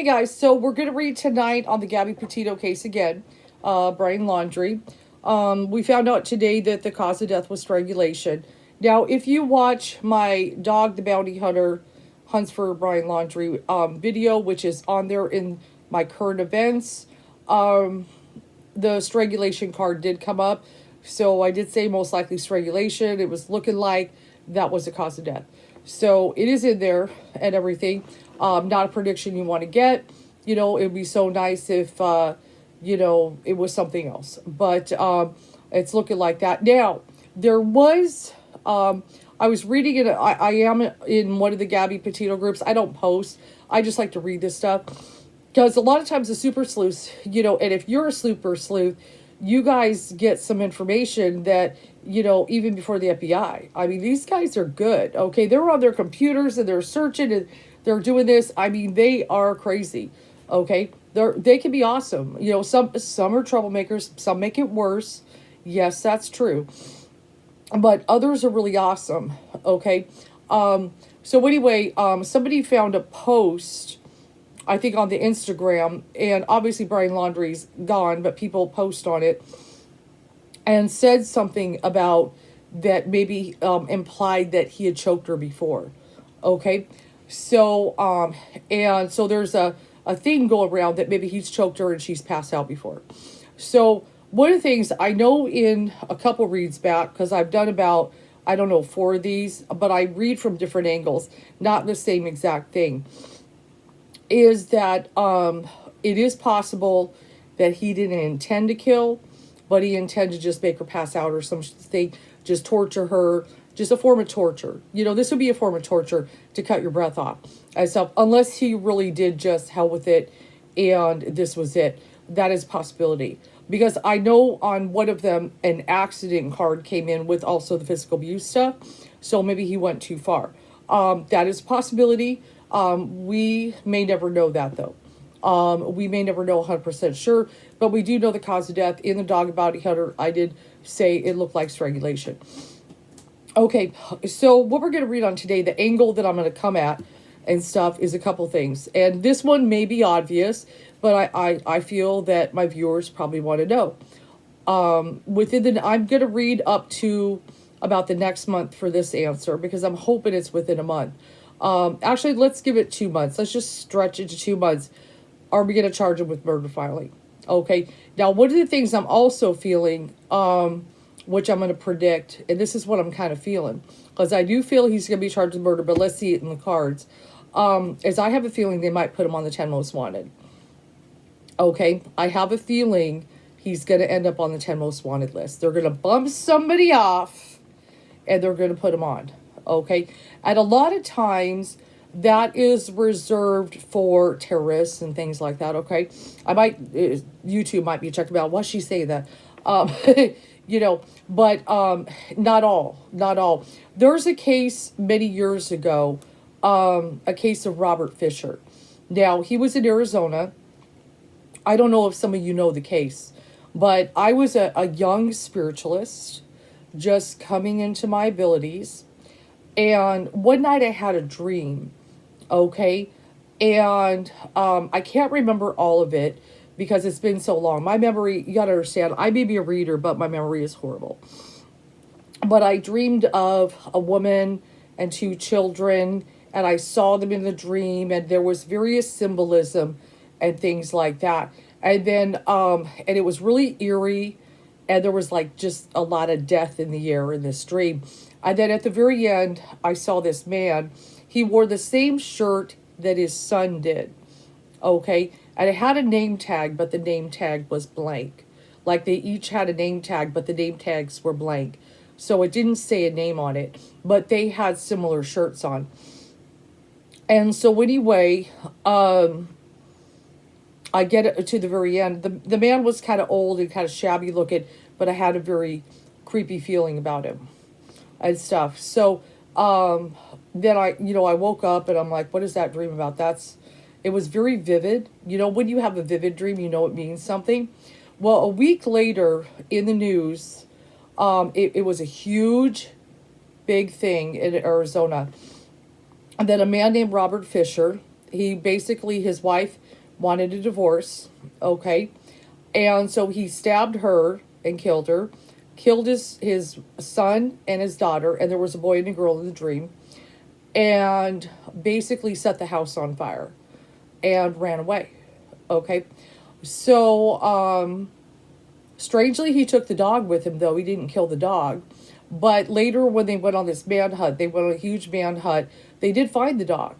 Hey guys, so we're going to read tonight on the Gabby Petito case again, Brian Laundrie. We found out today that the cause of death was strangulation. Now, if you watch my Dog the Bounty Hunter Hunts for Brian Laundrie video, which is on there in my current events, the strangulation card did come up. So I did say most likely strangulation. It was looking like that was the cause of death. So it is in there and everything. Not a prediction you want to get. You know, it'd be so nice if, you know, it was something else. But it's looking like that. Now, there was, I was reading it. I am in one of the Gabby Petito groups. I don't post. I just like to read this stuff. Because a lot of times the super sleuths, you know, and if you're a super sleuth, you guys get some information that, you know, even before the FBI. I mean, these guys are good, okay? They're on their computers and they're searching and they're doing this. I mean, they are crazy, okay? They can be awesome. You know, some are troublemakers. Some make it worse. Yes, that's true. But others are really awesome, okay? So anyway, somebody found a post, I think on the Instagram, and obviously Brian Laundrie's gone, but people post on it, and said something about that maybe implied that he had choked her before, okay? So, and so there's a thing going around that maybe he's choked her and she's passed out before. So one of the things I know in a couple reads back, because I've done about, I don't know, 4 of these, but I read from different angles, not the same exact thing, is that it is possible that he didn't intend to kill, but he intended to just make her pass out or something, just torture her, just a form of torture. You know, this would be a form of torture to cut your breath off and stuff, unless he really did just hell with it and this was it. That is a possibility. Because I know on one of them, an accident card came in with also the physical abuse stuff. So maybe he went too far. That is a possibility. We may never know that though. We may never know 100% sure, but we do know the cause of death in the Dog Bounty Hunter. I did say it looked like strangulation. Okay, so what we're going to read on today, the angle that I'm going to come at and stuff is a couple things. And this one may be obvious, but I feel that my viewers probably want to know. I'm going to read up to about the next month for this answer because I'm hoping it's within a month. Actually, let's give it 2 months. Let's just stretch it to 2 months. Are we going to charge him with murder filing? Okay. Now, one of the things I'm also feeling, which I'm going to predict, and this is what I'm kind of feeling, because I do feel he's going to be charged with murder, but let's see it in the cards, is I have a feeling they might put him on the 10 most wanted. Okay. I have a feeling he's going to end up on the 10 most wanted list. They're going to bump somebody off, and they're going to put him on. Okay. And a lot of times that is reserved for terrorists and things like that. Okay. YouTube might be checking out, why she say that? You know, but, not all. There's a case many years ago, a case of Robert Fisher. Now he was in Arizona. I don't know if some of you know the case, but I was a young spiritualist just coming into my abilities. And one night I had a dream, okay? And I can't remember all of it because it's been so long. My memory, you gotta understand, I may be a reader, but my memory is horrible. But I dreamed of a woman and 2 children, and I saw them in the dream, and there was various symbolism and things like that. And then, and it was really eerie, and there was like just a lot of death in the air in this dream. And then at the very end, I saw this man. He wore the same shirt that his son did. Okay. And it had a name tag, but the name tag was blank. Like they each had a name tag, but the name tags were blank. So it didn't say a name on it, but they had similar shirts on. And so anyway, I get to the very end. The man was kind of old and kind of shabby looking, but I had a very creepy feeling about him and stuff. So then I woke up and I'm like, what is that dream about? It was very vivid. You know, when you have a vivid dream, you know it means something. Well, a week later in the news, it was a huge, big thing in Arizona. And then a man named Robert Fisher He basically, his wife wanted a divorce, okay? And so he stabbed her and killed her, killed his son and his daughter, and there was a boy and a girl in the dream, and basically set the house on fire and ran away, okay? So, strangely, he took the dog with him, though. He didn't kill the dog. But later, when they went on this manhunt, they went on a huge manhunt, they did find the dog.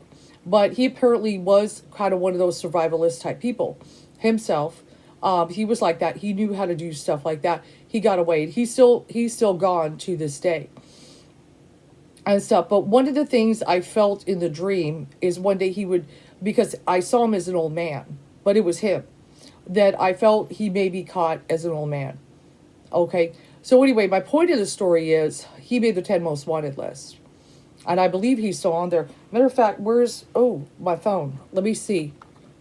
But he apparently was kind of one of those survivalist type people himself. He was like that. He knew how to do stuff like that. He got away. He's still gone to this day and stuff. But one of the things I felt in the dream is one day he would, because I saw him as an old man, but it was him, that I felt he may be caught as an old man. Okay. So anyway, my point of the story is he made the 10 most wanted list. And I believe he's still on there. Matter of fact, where's, oh, my phone. Let me see.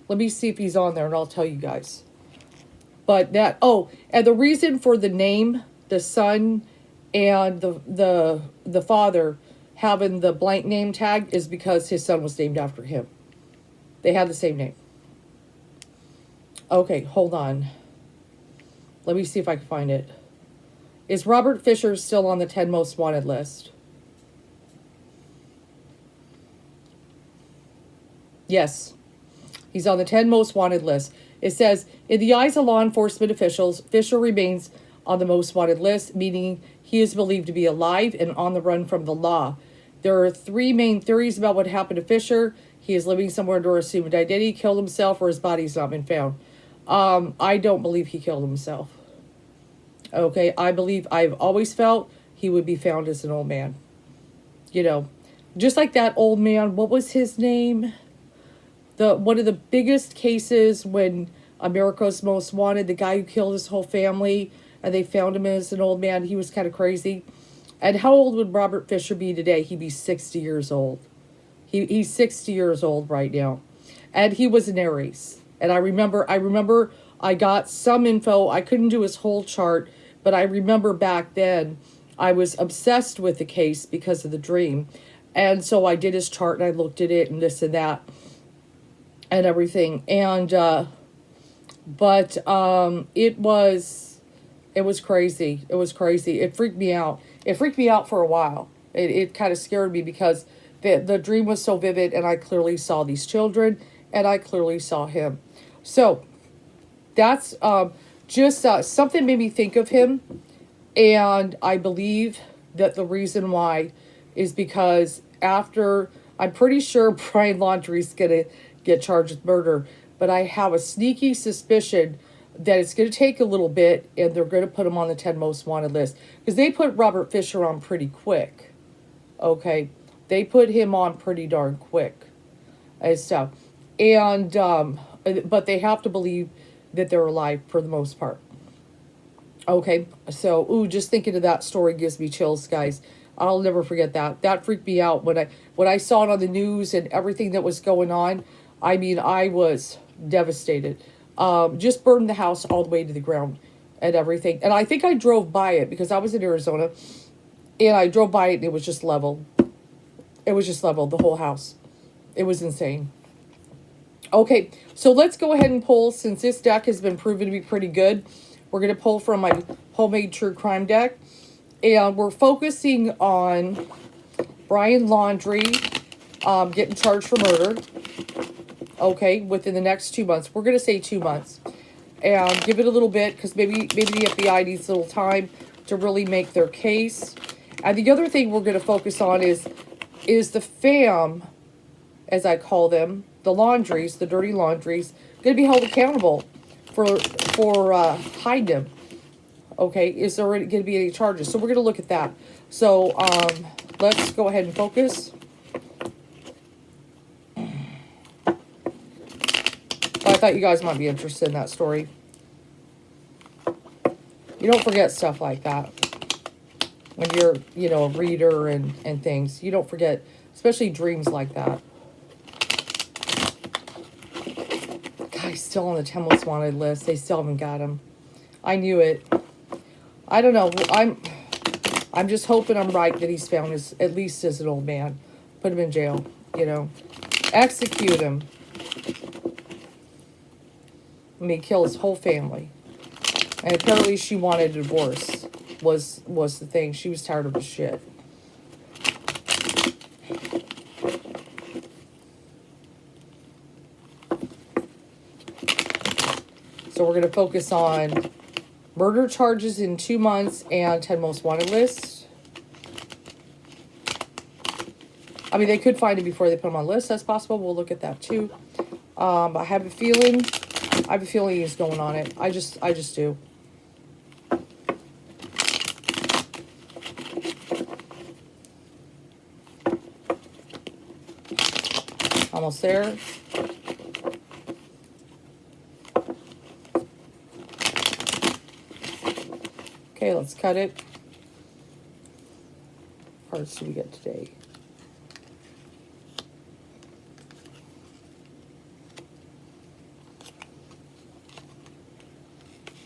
Let me see if he's on there and I'll tell you guys. But that, oh, and the reason for the name, the son and the father having the blank name tag is because his son was named after him. They had the same name. Okay, hold on. Let me see if I can find it. Is Robert Fisher still on the 10 most wanted list? Yes. He's on the 10 most wanted list. It says, in the eyes of law enforcement officials, Fisher remains on the most wanted list, meaning he is believed to be alive and on the run from the law. There are 3 main theories about what happened to Fisher. He is living somewhere under assumed identity, killed himself, or his body's not been found. I don't believe he killed himself. Okay, I've always felt he would be found as an old man. You know, just like that old man, what was his name? One of the biggest cases when America's Most Wanted, the guy who killed his whole family, and they found him as an old man. He was kind of crazy. And how old would Robert Fisher be today? He'd be 60 years old. He's 60 years old right now. And he was an Aries. And I remember I got some info. I couldn't do his whole chart, but I remember back then I was obsessed with the case because of the dream. And so I did his chart and I looked at it and this and that and everything. And, but it was crazy. It was crazy. It freaked me out. It freaked me out for a while. It kind of scared me because the dream was so vivid and I clearly saw these children and I clearly saw him. So that's just something made me think of him. And I believe that the reason why is because after, I'm pretty sure Brian Laundrie's going to get charged with murder. But I have a sneaky suspicion that it's going to take a little bit and they're going to put him on the 10 most wanted list. Because they put Robert Fisher on pretty quick. Okay. They put him on pretty darn quick and stuff. And, but they have to believe that they're alive for the most part. Okay. So, just thinking of that story gives me chills, guys. I'll never forget that. That freaked me out when I saw it on the news and everything that was going on. I mean, I was devastated. Just burned the house all the way to the ground and everything. And I think I drove by it because I was in Arizona and I drove by it and it was just level. It was just level, the whole house. It was insane. Okay, so let's go ahead and pull, since this deck has been proven to be pretty good. We're going to pull from my homemade true crime deck. And we're focusing on Brian Laundrie getting charged for murder. Okay, within the next 2 months. We're going to say 2 months. And give it a little bit, because maybe the FBI needs a little time to really make their case. And the other thing we're going to focus on is the fam, as I call them, the Laundries, the dirty Laundries, going to be held accountable for hiding him. Okay, is there going to be any charges? So we're going to look at that. So let's go ahead and focus. I thought you guys might be interested in that story. You don't forget stuff like that when you're, a reader and things. You don't forget, especially dreams like that. Guy's still on the 10 most wanted list. They still haven't got him. I knew it. I don't know. I'm just hoping I'm right that he's found at least as an old man. Put him in jail, Execute him. may kill his whole family. And apparently she wanted a divorce, was the thing. She was tired of the shit. So we're going to focus on murder charges in 2 months and 10 most wanted lists. I mean, they could find him before they put him on list. That's possible. We'll look at that too. I have a feeling he's going on it. I just do. Almost there. Okay, let's cut it. What cards do we get today?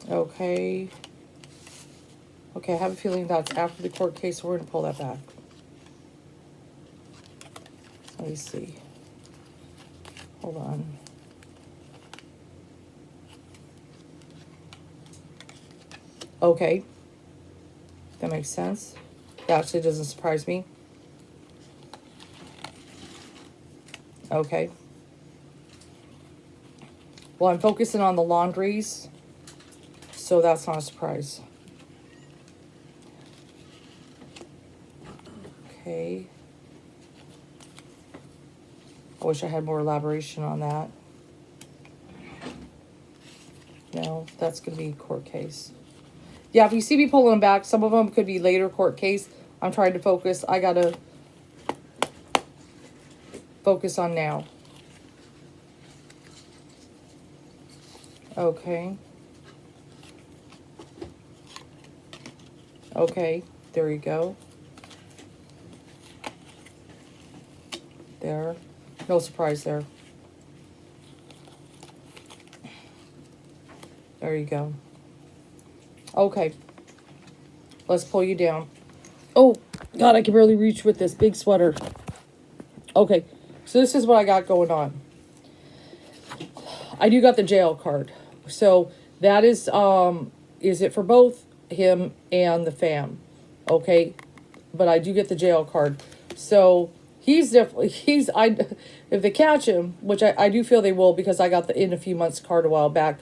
Okay. Okay, I have a feeling that's after the court case, so we're going to pull that back. Let me see. Hold on. Okay. That makes sense. That actually doesn't surprise me. Okay. Well, I'm focusing on the Laundries, so that's not a surprise. Okay. I wish I had more elaboration on that. No, that's going to be court case. Yeah, if you see me pulling them back, some of them could be later court case. I'm trying to focus. I got to focus on now. Okay. Okay, there you go. There. No surprise there. There you go. Okay. Let's pull you down. Oh, God, I can barely reach with this big sweater. Okay, so this is what I got going on. I do got the jail card. So that is it for both him and the fam. Okay, but I do get the jail card. So he's definitely, if they catch him, which I do feel they will because I got the in a few months card a while back,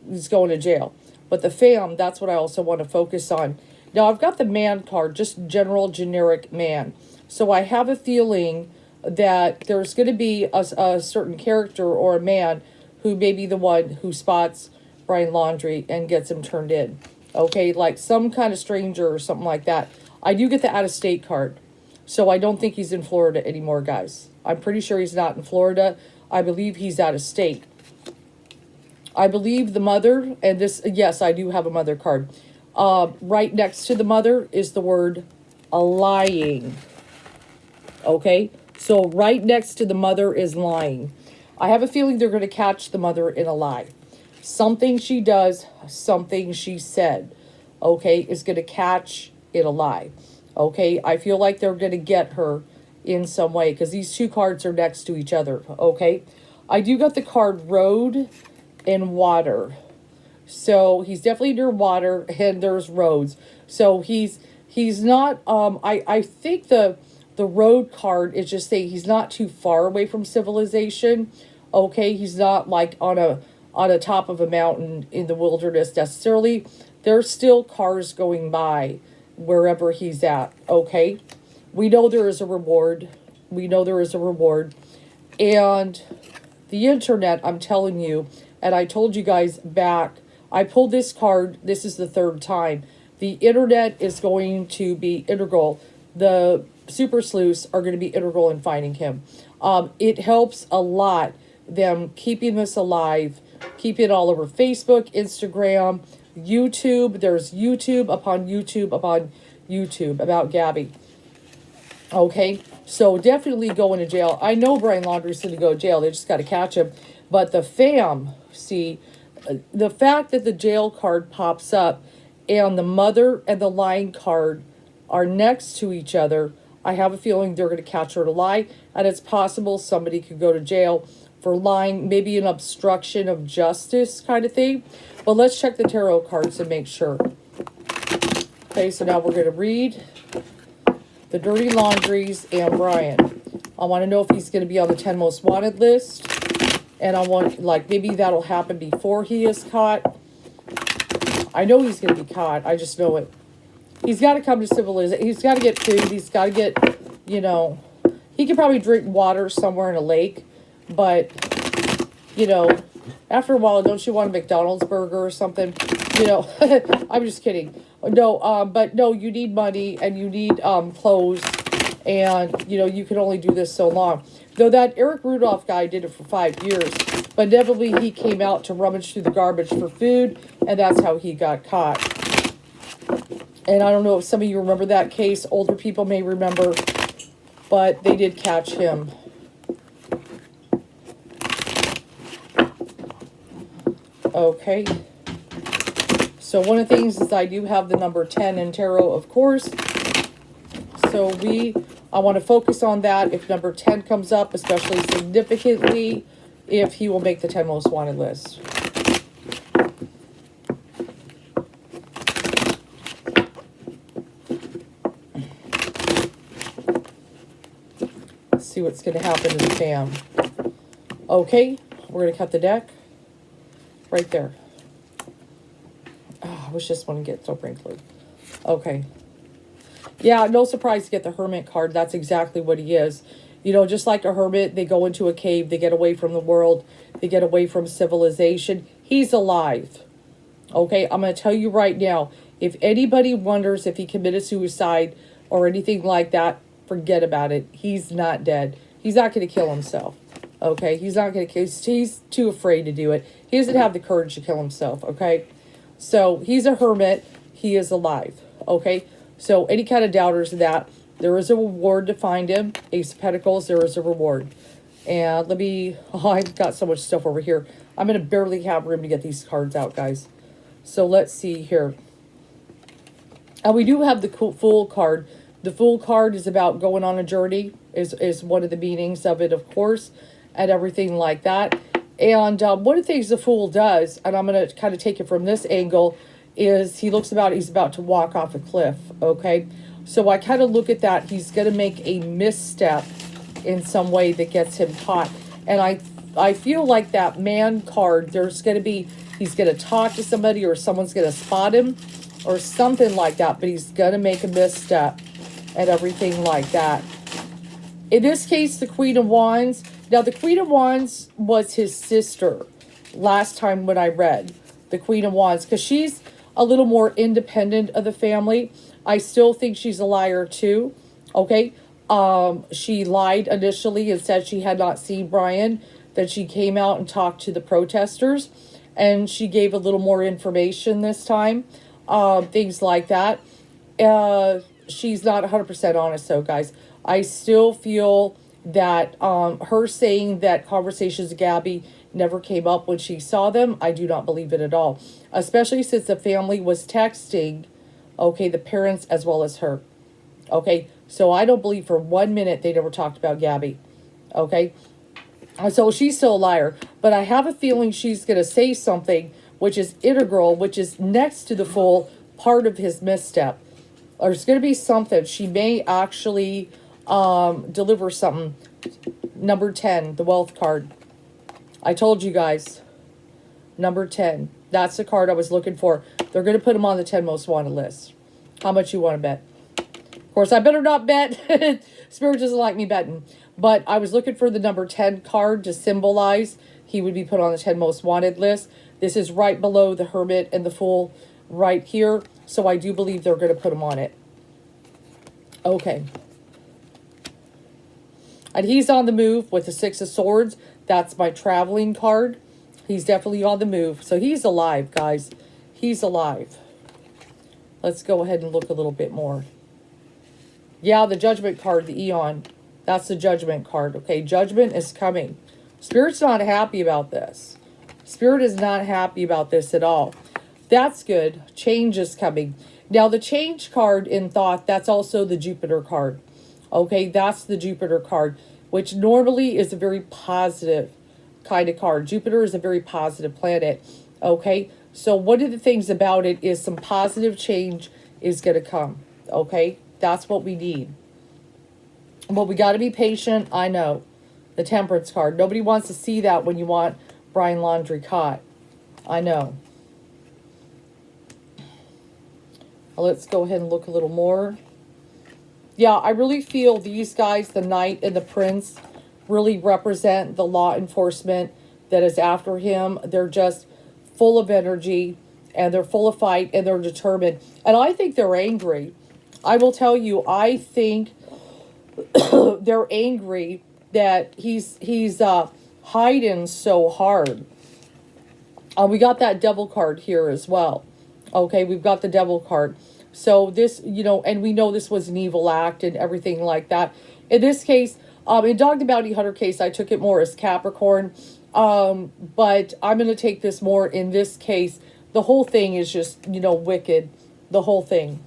he's going to jail. But the fam, that's what I also want to focus on. Now, I've got the man card, just general, generic man. So I have a feeling that there's going to be a certain character or a man who may be the one who spots Brian Laundrie and gets him turned in. Okay, like some kind of stranger or something like that. I do get the out-of-state card. So I don't think he's in Florida anymore, guys. I'm pretty sure he's not in Florida. I believe he's out of state. I believe the mother, and this, yes, I do have a mother card. Right next to the mother is the word lying. Okay? So right next to the mother is lying. I have a feeling they're going to catch the mother in a lie. Something she does, something she said, okay, is going to catch in a lie. Okay? I feel like they're going to get her in some way because these two cards are next to each other. Okay? I do got the card road and water. So he's definitely near water and there's roads. So he's not, I think the road card is just saying he's not too far away from civilization. Okay, he's not like on a top of a mountain in the wilderness necessarily. There's still cars going by wherever he's at. Okay, we know there is a reward. We know there is a reward. And the internet, I'm telling you, and I told you guys back, I pulled this card, this is the third time. The internet is going to be integral. The super sleuths are going to be integral in finding him. It helps a lot, them keeping this alive, keep it all over Facebook, Instagram, YouTube. There's YouTube upon YouTube upon YouTube about Gabby. Okay, so definitely going to jail. I know Brian Laundrie's going to go to jail. They just got to catch him. But the fam, see, the fact that the jail card pops up and the mother and the lying card are next to each other, I have a feeling they're going to catch her to lie. And it's possible somebody could go to jail for lying, maybe an obstruction of justice kind of thing. But let's check the tarot cards and make sure. Okay, so now we're going to read the Dirty Laundries and Brian. I want to know if he's going to be on the 10 most wanted list. And I want, like, maybe that'll happen before he is caught. I know he's going to be caught. I just know it. He's got to come to civilization. He's got to get food. He's got to get, you know, he could probably drink water somewhere in a lake. But, you know, after a while, don't you want a McDonald's burger or something? You know, I'm just kidding. No, but no, you need money and you need clothes. And, you know, you can only do this so long. Though that Eric Rudolph guy did it for 5 years. But inevitably he came out to rummage through the garbage for food. And that's how he got caught. And I don't know if some of you remember that case. Older people may remember. But they did catch him. Okay. So one of the things is I do have the number 10 in tarot, of course. So I want to focus on that if number 10 comes up, especially significantly, if he will make the 10 most wanted list. Let's see what's going to happen to the fam. Okay, we're going to cut the deck right there. Oh, I wish this one would get so wrinkly. Okay. Yeah, no surprise to get the Hermit card. That's exactly what he is. You know, just like a hermit, they go into a cave, they get away from the world, they get away from civilization. He's alive. Okay, I'm going to tell you right now, if anybody wonders if he committed suicide or anything like that, forget about it. He's not dead. He's not going to kill himself. Okay, he's not going to kill. He's too afraid to do it. He doesn't have the courage to kill himself. Okay, so he's a hermit. He is alive. Okay. So any kind of doubters of that, there is a reward to find him. Ace of Pentacles, there is a reward. And let me, oh, I've got so much stuff over here. I'm going to barely have room to get these cards out, guys. So let's see here. And we do have the Fool card. The Fool card is about going on a journey, is one of the meanings of it, of course, and everything like that. And one of the things the Fool does, and I'm going to kind of take it from this angle, is he looks about, he's about to walk off a cliff, okay? So I kind of look at that. He's going to make a misstep in some way that gets him caught. And I feel like that Man card, there's going to be, he's going to talk to somebody or someone's going to spot him or something like that, but he's going to make a misstep and everything like that. In this case, the Queen of Wands. Now, the Queen of Wands was his sister last time when I read the Queen of Wands, because she's a little more independent of the family. I still think she's a liar too. Okay. She lied initially and said she had not seen Brian. Then she came out and talked to the protesters. And she gave a little more information this time. Things like that. She's not 100% honest though, guys. I still feel that her saying that conversations with Gabby never came up when she saw them, I do not believe it at all. Especially since the family was texting, okay, the parents as well as her. Okay, so I don't believe for 1 minute they never talked about Gabby. Okay, so she's still a liar. But I have a feeling she's going to say something which is integral, which is next to the Fool part of his misstep. There's going to be something. She may actually deliver something. Number 10, the Wealth card. I told you guys, number 10. That's the card I was looking for. They're going to put him on the 10 most wanted list. How much you want to bet? Of course, I better not bet. Spirit doesn't like me betting. But I was looking for the number 10 card to symbolize he would be put on the 10 most wanted list. This is right below the Hermit and the Fool right here. So I do believe they're going to put him on it. Okay. And he's on the move with the Six of Swords. That's my traveling card. He's definitely on the move. So he's alive, guys. He's alive. Let's go ahead and look a little bit more. Yeah, the Judgment card, the Eon. That's the Judgment card. Okay, Judgment is coming. Spirit's not happy about this. Spirit is not happy about this at all. That's good. Change is coming. Now, the Change card in Thought, that's also the Jupiter card. Okay, that's the Jupiter card, which normally is a very positive kind of card. Jupiter is a very positive planet. Okay, so one of the things about it is some positive change is going to come. Okay, that's what we need. But we got to be patient. I know. The Temperance card. Nobody wants to see that when you want Brian Laundrie caught. I know. Well, let's go ahead and look a little more. Yeah, I really feel these guys, the Knight and the Prince, really represent the law enforcement that is after him. They're just full of energy, and they're full of fight, and they're determined. And I think they're angry. I will tell you, I think they're angry that he's hiding so hard. We got that Devil card here as well. Okay, we've got the Devil card. So this, you know, and we know this was an evil act and everything like that. In this case, in Dog the Bounty Hunter case, I took it more as Capricorn. But I'm going to take this more in this case. The whole thing is just, you know, wicked. The whole thing.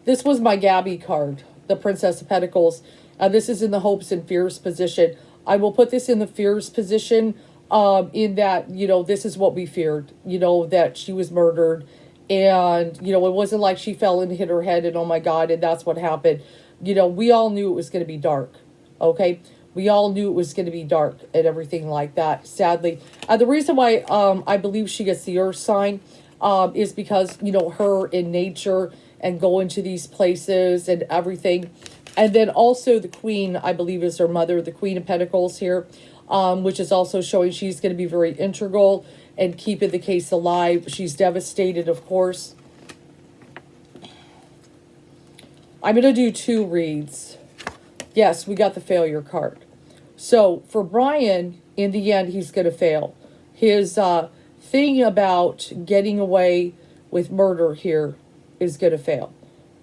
This was my Gabby card, the Princess of Pentacles. This is in the hopes and fears position. I will put this in the fears position, in that, you know, this is what we feared, you know, that she was murdered. And, you know, it wasn't like she fell and hit her head and oh my God, and that's what happened. You know, we all knew it was going to be dark. Okay. We all knew it was going to be dark and everything like that, sadly. The reason why I believe she gets the Earth sign is because, you know, her in nature and going to these places and everything. And then also the Queen, I believe, is her mother, the Queen of Pentacles here, which is also showing she's going to be very integral and keeping the case alive. She's devastated, of course. I'm going to do 2 reads. Yes, we got the failure card. So for Brian, in the end, he's going to fail. His thing about getting away with murder here is going to fail.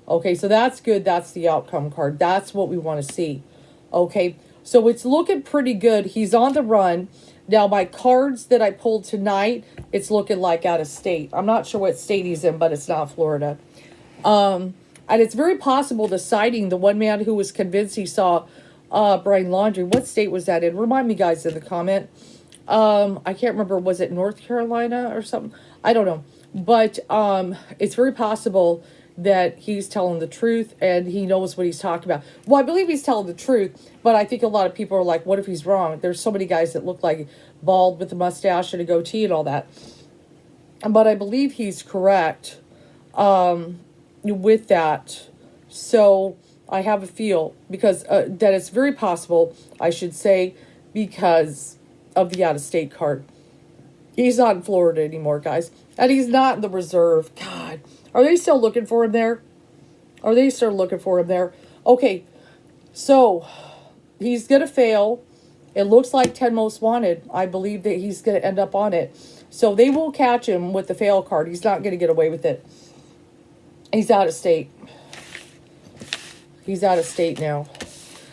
Okay, so that's good. That's the outcome card. That's what we want to see. Okay, so it's looking pretty good. He's on the run. Now, my cards that I pulled tonight, it's looking like out of state. I'm not sure what state he's in, but it's not Florida. And it's very possible the sighting, the one man who was convinced he saw Brian Laundrie, what state was that in? Remind me, guys, in the comment. I can't remember. Was it North Carolina or something? I don't know. But it's very possible that he's telling the truth and he knows what he's talking about. Well, I believe he's telling the truth, but I think a lot of people are like, what if he's wrong? There's so many guys that look like bald with a mustache and a goatee and all that. But I believe he's correct with that. So I have a feel because that it's very possible, I should say, because of the out-of-state card. He's not in Florida anymore, guys. And he's not in the reserve. God, are they still looking for him there? Are they still looking for him there? Okay, so he's going to fail. It looks like 10 Most Wanted. I believe that he's going to end up on it. So they will catch him with the fail card. He's not going to get away with it. He's out of state. He's out of state now.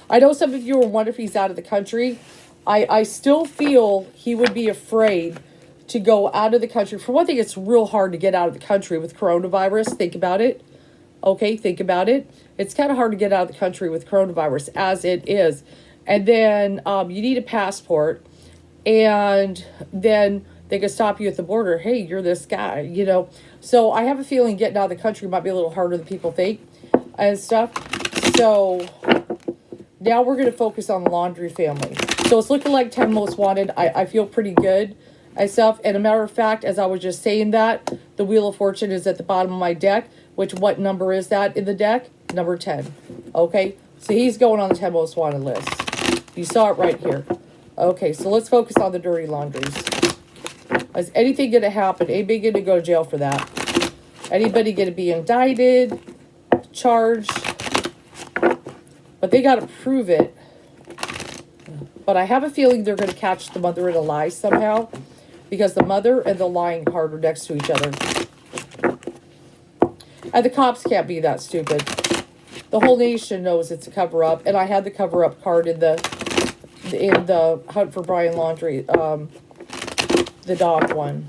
I know some of you are wondering if he's out of the country. I still feel he would be afraid to go out of the country. For one thing, it's real hard to get out of the country with coronavirus. Think about it. Okay, think about it. It's kind of hard to get out of the country with coronavirus as it is. And then you need a passport. And then they can stop you at the border. Hey, you're this guy, you know. So I have a feeling getting out of the country might be a little harder than people think and stuff. So now we're going to focus on the Laundrie family. So it's looking like 10 Most Wanted. I feel pretty good and stuff. And a matter of fact, as I was just saying that, the Wheel of Fortune is at the bottom of my deck. Which, what number is that in the deck? Number 10. Okay, so he's going on the 10 Most Wanted list. You saw it right here. Okay, so let's focus on the dirty laundries. Is anything going to happen? Anybody going to go to jail for that? Anybody going to be indicted, charged? But they got to prove it. But I have a feeling they're going to catch the mother in a lie somehow. Because the mother and the lying card are next to each other. And the cops can't be that stupid. The whole nation knows it's a cover-up. And I had the cover-up card in the Hunt for Brian Laundrie. The dog one.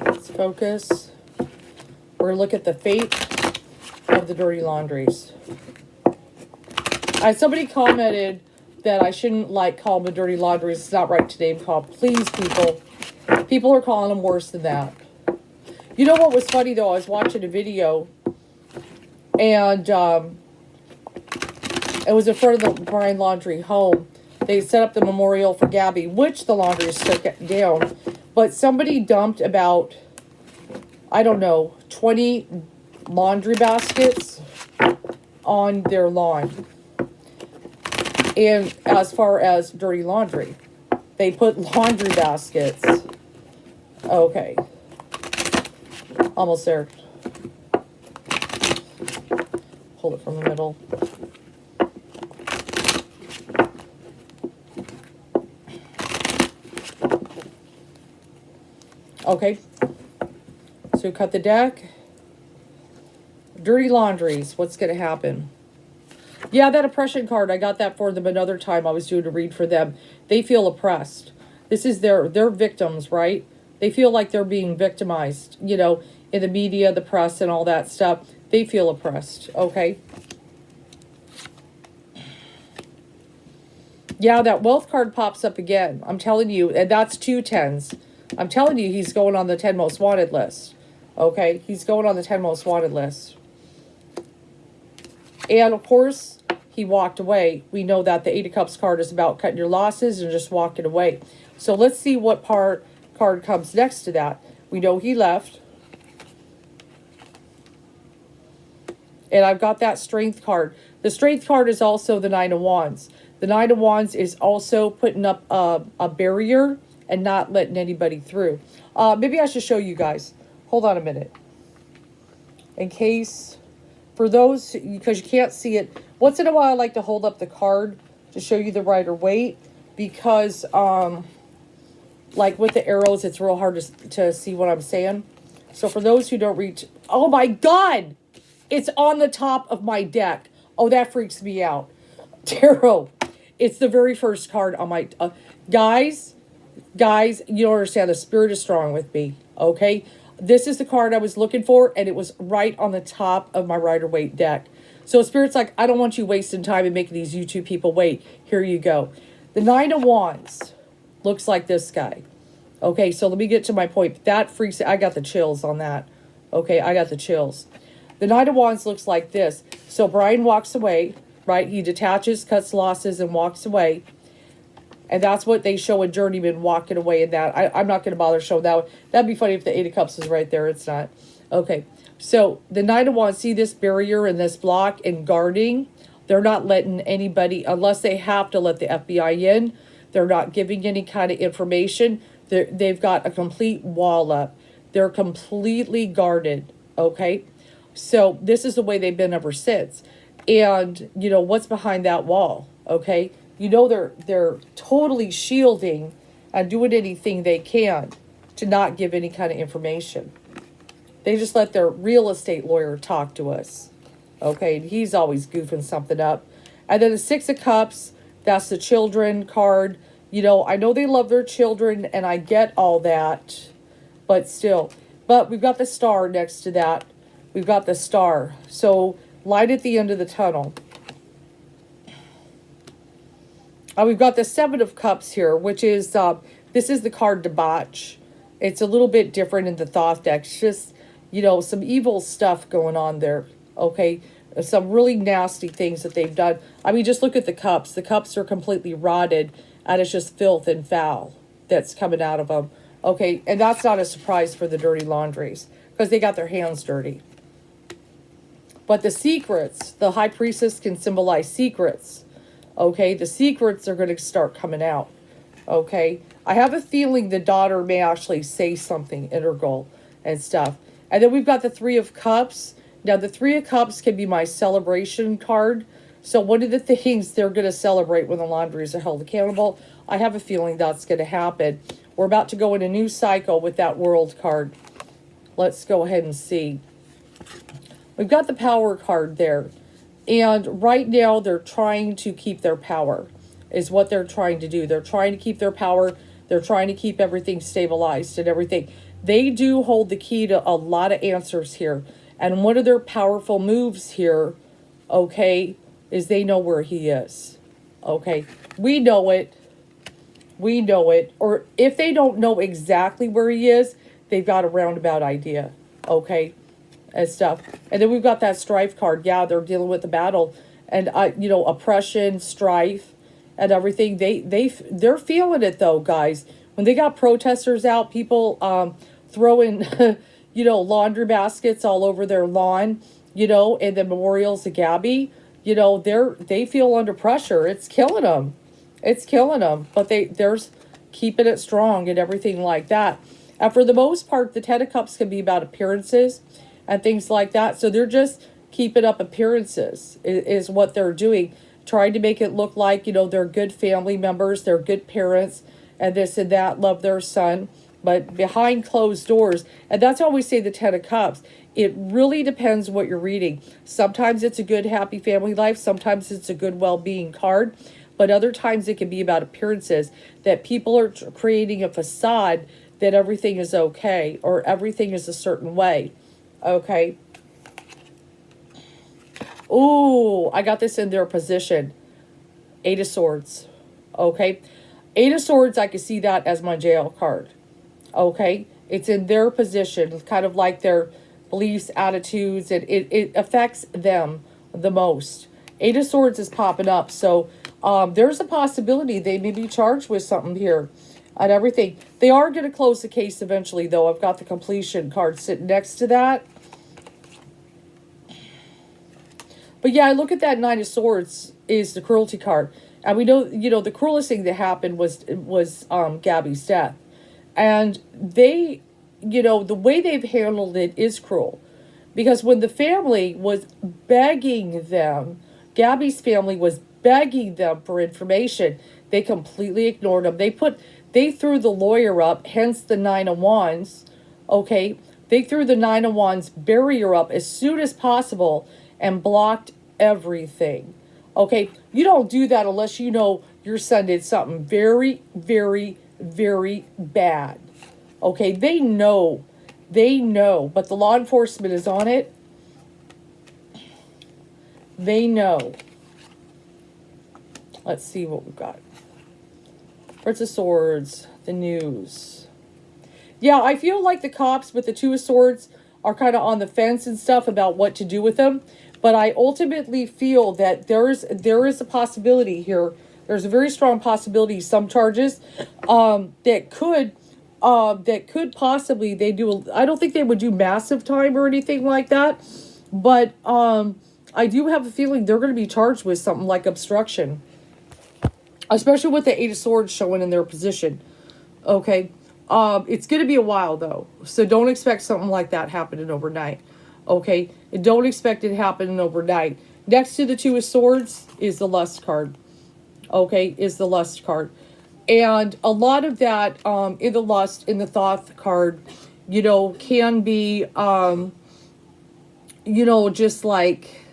Let's focus. We're going to look at the fate of the dirty laundries. Somebody commented that I shouldn't call them the dirty laundries. It's not right to name call. Please, people. People are calling them worse than that. You know what was funny though? I was watching a video, and it was in front of the Brian Laundrie home. They set up the memorial for Gabby, which the Laundries took down. But somebody dumped about, I don't know, 20 laundry baskets on their lawn. And as far as dirty laundry, they put laundry baskets. Okay. Almost there. Hold it from the middle. Okay. So cut the deck. Dirty laundries. What's going to happen? Yeah, that oppression card, I got that for them another time. I was doing a read for them. They feel oppressed. This is their victims, right? They feel like they're being victimized, you know, in the media, the press, and all that stuff. They feel oppressed, okay? Yeah, that wealth card pops up again. I'm telling you, and that's 2 10s. I'm telling you, he's going on the 10 most wanted list. Okay, he's going on the 10 most wanted list. And of course, he walked away. We know that the 8 of Cups card is about cutting your losses and just walking away. So let's see what card comes next to that. We know he left. And I've got that Strength card. The Strength card is also the 9 of Wands. The 9 of Wands is also putting up a barrier and not letting anybody through. Maybe I should show you guys. Hold on a minute. In case, for those, because you can't see it, once in a while I like to hold up the card to show you the Rider-Waite, because like with the arrows, it's real hard to see what I'm saying. So for those who don't reach, oh my God, it's on the top of my deck. Oh, that freaks me out. Tarot. It's the very first card on my, guys, you don't understand. The spirit is strong with me. Okay. This is the card I was looking for, and it was right on the top of my Rider-Waite deck. So Spirit's like, I don't want you wasting time and making these YouTube people wait. Here you go. The 9 of Wands looks like this guy. Okay, so let me get to my point. That freaks, I got the chills on that. Okay, I got the chills. The 9 of Wands looks like this. So Brian walks away, right? He detaches, cuts losses, and walks away. And that's what they show a journeyman walking away in that. I'm not going to bother showing that one. That'd be funny if the 8 of Cups was right there. It's not. Okay. So the 9 of Wands, see this barrier and this block and guarding. They're not letting anybody, unless they have to let the FBI in. They're not giving any kind of information. They've got a complete wall up. They're completely guarded. Okay. So this is the way they've been ever since. And, you know, what's behind that wall? Okay. You know, they're totally shielding and doing anything they can to not give any kind of information. They just let their real estate lawyer talk to us. Okay, and he's always goofing something up. And then the 6 of Cups, that's the children card. You know, I know they love their children, and I get all that, but still. But we've got the star next to that. We've got the star. So, light at the end of the tunnel. We've got the 7 of Cups here, which is, this is the card Debauch. It's a little bit different in the Thoth deck. It's just, you know, some evil stuff going on there, okay? Some really nasty things that they've done. I mean, just look at the cups. The cups are completely rotted, and it's just filth and foul that's coming out of them, okay? And that's not a surprise for the dirty laundries, because they got their hands dirty. But the secrets, the High Priestess can symbolize secrets. Okay, the secrets are going to start coming out. Okay, I have a feeling the daughter may actually say something integral and stuff. And then we've got the 3 of Cups. Now, the 3 of Cups can be my celebration card. So one of the things they're going to celebrate when the laundries are held accountable, I have a feeling that's going to happen. We're about to go in a new cycle with that World card. Let's go ahead and see. We've got the Power card there. And right now, they're trying to keep their power, is what they're trying to do. They're trying to keep their power. They're trying to keep everything stabilized and everything. They do hold the key to a lot of answers here. And one of their powerful moves here, okay, is they know where he is. Okay, we know it. We know it. Or if they don't know exactly where he is, they've got a roundabout idea. Okay, and stuff. And then we've got that strife card. Yeah, they're dealing with the battle and you know, oppression, strife, and everything. They're feeling it though, guys. When they got protesters out, people throwing you know, laundry baskets all over their lawn, you know, and the memorials of Gabby, you know, they feel under pressure. It's killing them. It's killing them. But they're keeping it strong and everything like that. And for the most part, the Ten of Cups can be about appearances and things like that. So they're just keeping up appearances is what they're doing. Trying to make it look like, you know, they're good family members, they're good parents, and this and that, love their son. But behind closed doors, and that's why we say the Ten of Cups, it really depends what you're reading. Sometimes it's a good, happy family life. Sometimes it's a good, well-being card. But other times it can be about appearances, that people are creating a facade that everything is okay or everything is a certain way. Okay. Ooh, I got this in their position. Eight of Swords. Okay. Eight of Swords, I can see that as my jail card. Okay. It's in their position. It's kind of like their beliefs, attitudes, and it affects them the most. Eight of Swords is popping up. So there's a possibility they may be charged with something here and everything. They are going to close the case eventually, though. I've got the completion card sitting next to that. But yeah, I look at that Nine of Swords is the cruelty card. And we know, you know, the cruelest thing that happened was Gabby's death. And they, you know, the way they've handled it is cruel. Because when the family was begging them, Gabby's family was begging them for information, they completely ignored them. They threw the lawyer up, hence the Nine of Wands. Okay, they threw the Nine of Wands barrier up as soon as possible and blocked everything. Okay, you don't do that unless you know your son did something very, very, very bad. Okay, they know, but the law enforcement is on it. They know. Let's see what we've got. Prince of Swords, the news. Yeah, I feel like the cops with the Two of Swords are kind of on the fence and stuff about what to do with them. But I ultimately feel that there is a possibility here. There's a very strong possibility, some charges that could possibly they do. I don't think they would do massive time or anything like that. But I do have a feeling they're going to be charged with something like obstruction. Especially with the Eight of Swords showing in their position. Okay. It's going to be a while, though. So don't expect something like that happening overnight. Okay. And don't expect it happening overnight. Next to the Two of Swords is the Lust card. Okay. Is the Lust card. And a lot of that in the Lust, in the Thoth card, you know, can be, you know, just like,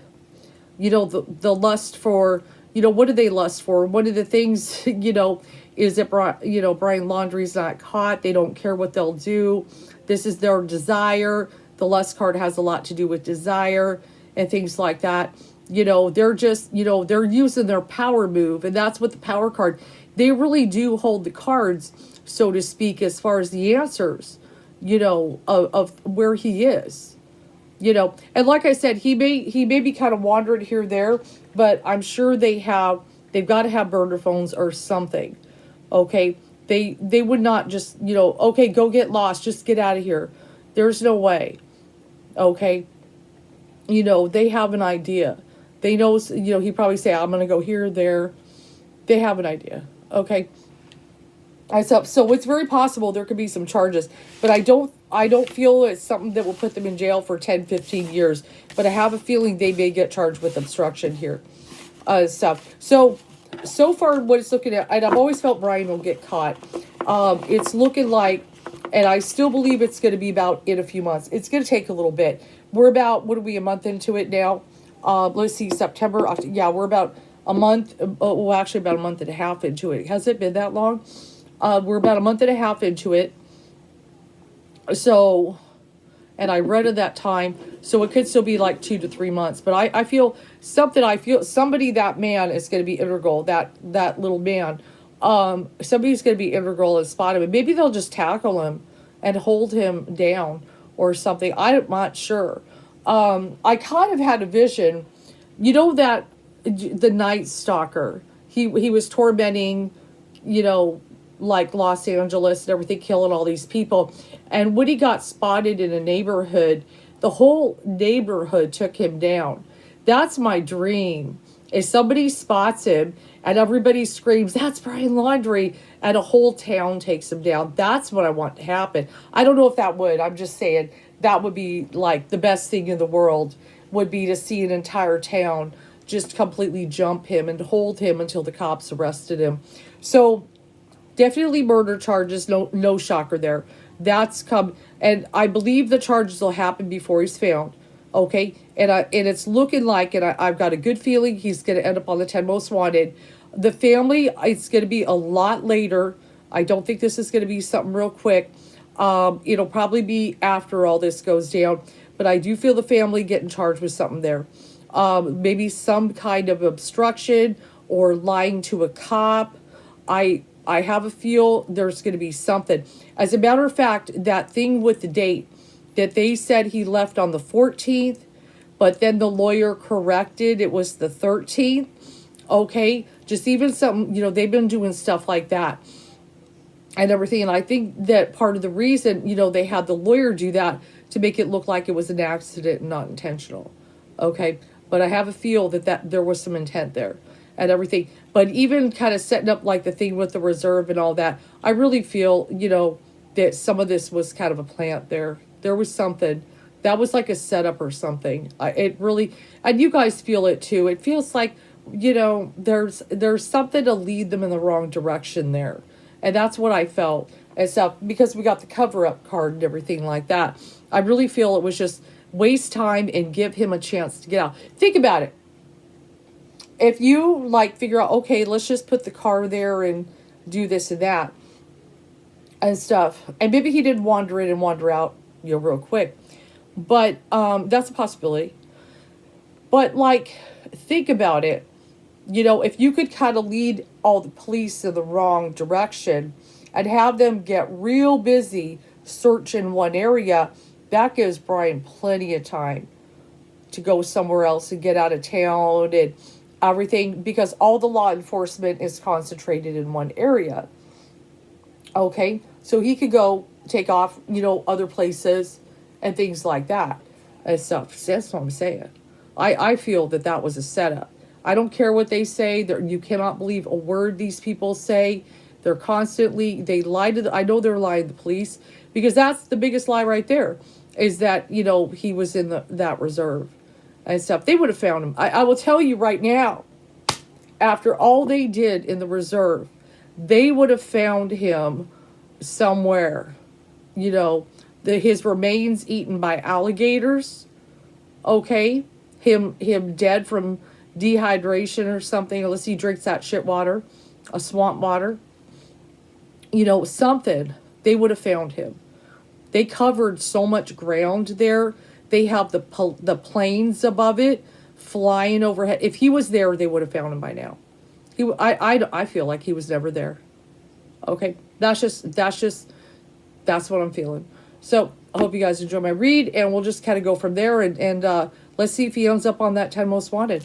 you know, the lust for... You know, what do they lust for? One of the things, you know, is that, you know, Brian Laundrie's not caught. They don't care what they'll do. This is their desire. The lust card has a lot to do with desire and things like that. You know, they're just, you know, they're using their power move. And that's what the power card, they really do hold the cards, so to speak, as far as the answers, you know, of where he is. You know, and like I said, he may be kind of wandering here or there, but I'm sure they've got to have burner phones or something. Okay, they would not just, you know, okay, go get lost, just get out of here. There's no way. Okay, you know, they have an idea. They know, you know, he probably say, I'm gonna go here, there. They have an idea. Okay. So it's very possible there could be some charges, but I don't feel it's something that will put them in jail for 10, 15 years. But I have a feeling they may get charged with obstruction here. Stuff. So far what it's looking at, and I've always felt Brian will get caught. It's looking like, and I still believe it's going to be about in a few months. It's going to take a little bit. We're about, what are we, a month into it now? Let's see, September. Yeah, we're about a month. Well, actually about a month and a half into it. Has it been that long? We're about a month and a half into it. So, and I read at that time, so it could still be like 2 to 3 months. But I feel somebody, that man is going to be integral. That little man, somebody's going to be integral and spot him, and maybe they'll just tackle him and hold him down or something. I'm not sure. I kind of had a vision, that the Night Stalker. He was tormenting, like Los Angeles and everything, killing all these people. And when he got spotted in a neighborhood, the whole neighborhood took him down. That's my dream. If somebody spots him and everybody screams, "That's Brian Laundrie," and a whole town takes him down. That's what I want to happen. I don't know if that would. I'm just saying that would be like the best thing in the world, would be to see an entire town just completely jump him and hold him until the cops arrested him. So definitely murder charges. No shocker there. That's come, and I believe the charges will happen before he's found. Okay, and it's looking like, and I've got a good feeling he's going to end up on the 10 most wanted. The family, it's going to be a lot later. I don't think this is going to be something real quick. It'll probably be after all this goes down, but I do feel the family getting charged with something there. Maybe some kind of obstruction or lying to a cop. I have a feel there's going to be something. As a matter of fact, that thing with the date, that they said he left on the 14th, but then the lawyer corrected, it was the 13th. Okay, just even something, they've been doing stuff like that and everything. And I think that part of the reason, they had the lawyer do that to make it look like it was an accident and not intentional. Okay, but I have a feel that there was some intent there and everything. But even kind of setting up like the thing with the reserve and all that, I really feel, that some of this was kind of a plant there. There was something that was like a setup or something. It really, and you guys feel it too. It feels like, there's something to lead them in the wrong direction there. And that's what I felt and stuff, because we got the cover-up card and everything like that. I really feel it was just waste time and give him a chance to get out. Think about it. If you figure out, okay, let's just put the car there and do this and that and stuff. And maybe he did wander in and wander out, real quick. But that's a possibility. But think about it. If you could kind of lead all the police in the wrong direction and have them get real busy searching one area, that gives Brian plenty of time to go somewhere else and get out of town and everything, because all the law enforcement is concentrated in one area. Okay, so he could go take off, other places and things like that and stuff. That's what I'm saying. I feel that was a setup. I don't care what they say. You cannot believe a word these people say. They're constantly, they lie to I know they're lying to the police, because that's the biggest lie right there, is that, he was in that reserve and stuff. They would have found him. I will tell you right now, after all they did in the reserve, they would have found him somewhere. His remains eaten by alligators. Okay, him dead from dehydration or something, unless he drinks that shit water, a swamp water. Something. They would have found him. They covered so much ground there. They have the planes above it flying overhead. If he was there, they would have found him by now. I feel like he was never there. Okay, that's what I'm feeling. So I hope you guys enjoy my read, and we'll just kind of go from there, and let's see if he ends up on that 10 most wanted.